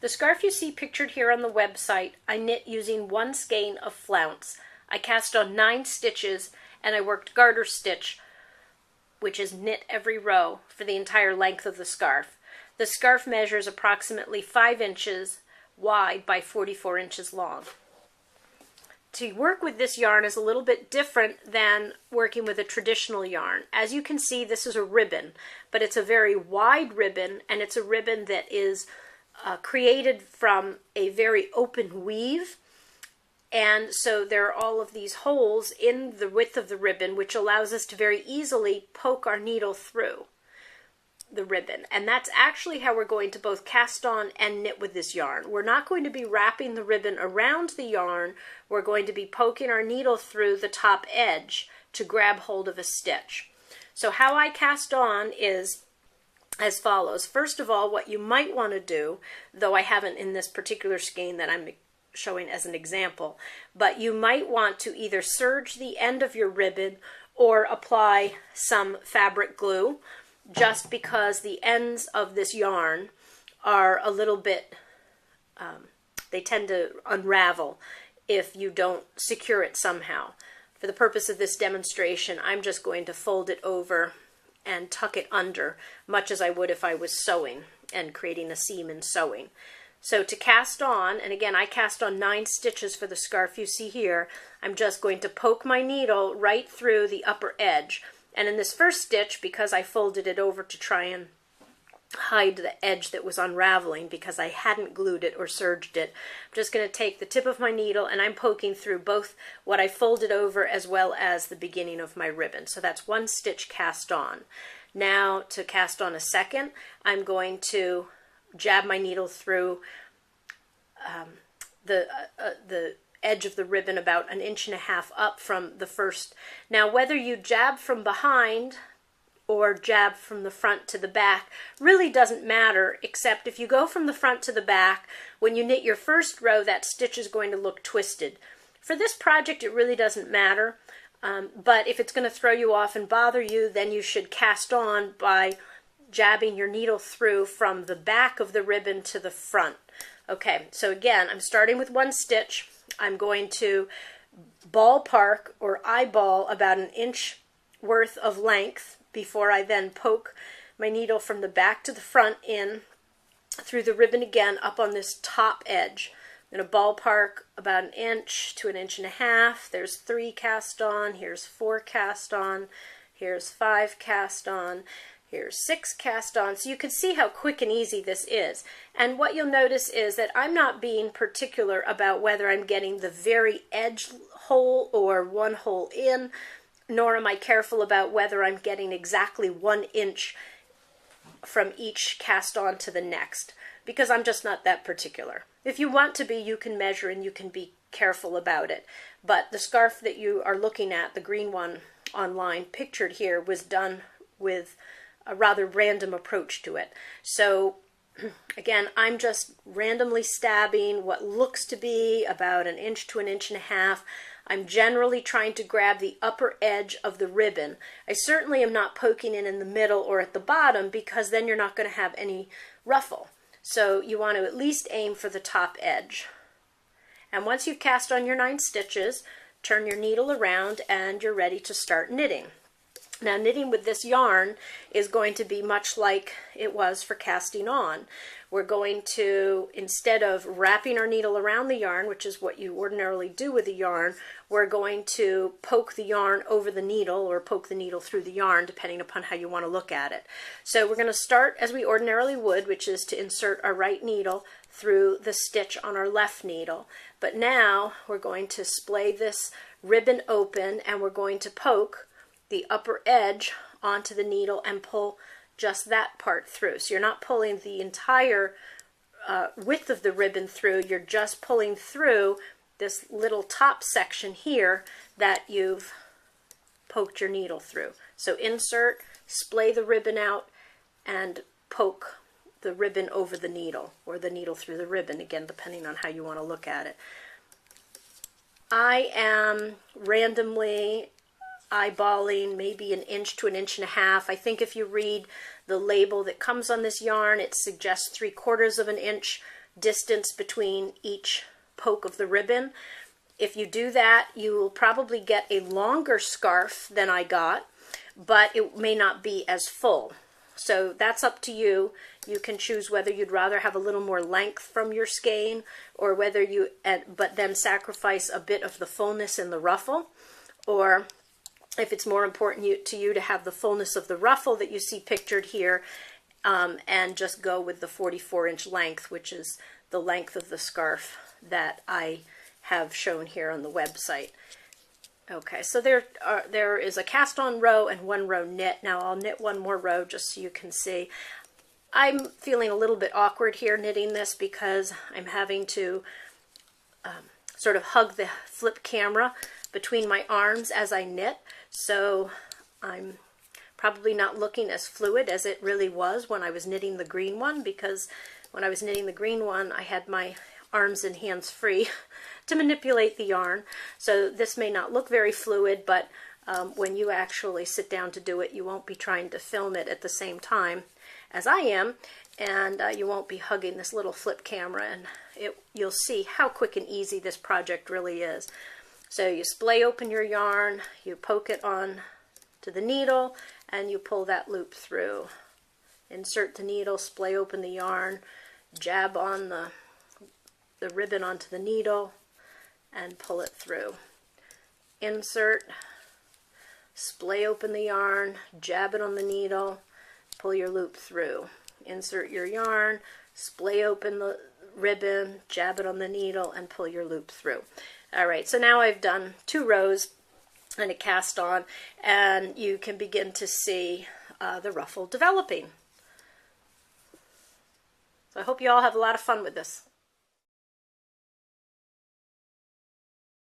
The scarf you see pictured here on the website, I knit using one skein of flounce. I cast on 9 stitches and I worked garter stitch, which is knit every row, for the entire length of the scarf. The scarf measures approximately 5 inches wide by 44 inches long. To work with this yarn is a little bit different than working with a traditional yarn. As you can see, this is a ribbon, but it's a very wide ribbon, and it's a ribbon that is created from a very open weave. And so there are all of these holes in the width of the ribbon, which allows us to very easily poke our needle through the ribbon. And that's actually how we're going to both cast on and knit with this yarn. We're not going to be wrapping the ribbon around the yarn. We're going to be poking our needle through the top edge to grab hold of a stitch. So how I cast on is as follows. First of all, what you might want to do, though I haven't in this particular skein that I'm showing as an example, but you might want to either serge the end of your ribbon or apply some fabric glue, just because the ends of this yarn are a little bit, they tend to unravel if you don't secure it somehow. For the purpose of this demonstration, I'm just going to fold it over and tuck it under, much as I would if I was sewing and creating a seam in sewing. So to cast on, and again I cast on 9 stitches for the scarf you see here, I'm just going to poke my needle right through the upper edge. And in this first stitch, because I folded it over to try and hide the edge that was unraveling because I hadn't glued it or serged it, I'm just going to take the tip of my needle and I'm poking through both what I folded over as well as the beginning of my ribbon. So that's 1 stitch cast on. Now to cast on a second, I'm going to jab my needle through the edge of the ribbon about 1.5 inches up from the first. Now whether you jab from behind or jab from the front to the back really doesn't matter, except if you go from the front to the back, when you knit your first row, that stitch is going to look twisted. For this project it really doesn't matter, but if it's going to throw you off and bother you, then you should cast on by jabbing your needle through from the back of the ribbon to the front. Okay, so again, I'm starting with 1 stitch. I'm going to ballpark or eyeball about 1 inch worth of length before I then poke my needle from the back to the front in through the ribbon again up on this top edge. I'm going to ballpark about 1 inch to 1.5 inches. There's 3 cast on, here's 4 cast on, here's 5 cast on, here's 6 cast on. So you can see how quick and easy this is. And what you'll notice is that I'm not being particular about whether I'm getting the very edge hole or 1 hole in, nor am I careful about whether I'm getting exactly 1 inch from each cast on to the next, because I'm just not that particular. If you want to be, you can measure and you can be careful about it. But the scarf that you are looking at, the green one online pictured here, was done with a rather random approach to it. So again, I'm just randomly stabbing what looks to be about 1 inch to 1.5 inches. I'm generally trying to grab the upper edge of the ribbon. I certainly am not poking in the middle or at the bottom, because then you're not going to have any ruffle. So you want to at least aim for the top edge. And once you've cast on your 9 stitches, turn your needle around and you're ready to start knitting. Now knitting with this yarn is going to be much like it was for casting on. We're going to, instead of wrapping our needle around the yarn, which is what you ordinarily do with the yarn, we're going to poke the yarn over the needle or poke the needle through the yarn, depending upon how you want to look at it. So we're going to start as we ordinarily would, which is to insert our right needle through the stitch on our left needle. But now we're going to splay this ribbon open and we're going to poke the upper edge onto the needle and pull just that part through. So you're not pulling the entire width of the ribbon through, you're just pulling through this little top section here that you've poked your needle through. So insert, splay the ribbon out, and poke the ribbon over the needle, or the needle through the ribbon, again, depending on how you want to look at it. I am randomly eyeballing maybe 1 inch to 1.5 inches. I think if you read the label that comes on this yarn, it suggests 3/4 of an inch distance between each poke of the ribbon. If you do that, you will probably get a longer scarf than I got, but it may not be as full. So that's up to you. You can choose whether you'd rather have a little more length from your skein, or whether you, but then sacrifice a bit of the fullness in the ruffle, or if it's more important to you to have the fullness of the ruffle that you see pictured here, and just go with the 44-inch length, which is the length of the scarf that I have shown here on the website. Okay, so there is a cast on row and 1 row knit. Now I'll knit 1 more row just so you can see. I'm feeling a little bit awkward here knitting this because I'm having to sort of hug the flip camera between my arms as I knit, so I'm probably not looking as fluid as it really was when I was knitting the green one, because when I was knitting the green one I had my arms and hands free to manipulate the yarn. So this may not look very fluid, but when you actually sit down to do it, you won't be trying to film it at the same time as I am, and you won't be hugging this little flip camera, and you'll see how quick and easy this project really is. So you splay open your yarn, you poke it on to the needle, and you pull that loop through. Insert the needle, splay open the yarn, jab on the ribbon onto the needle, and pull it through. Insert, splay open the yarn, jab it on the needle, pull your loop through. Insert your yarn, splay open the ribbon, jab it on the needle, and pull your loop through. Alright, so now I've done 2 rows and a cast on, and you can begin to see the ruffle developing. So I hope you all have a lot of fun with this.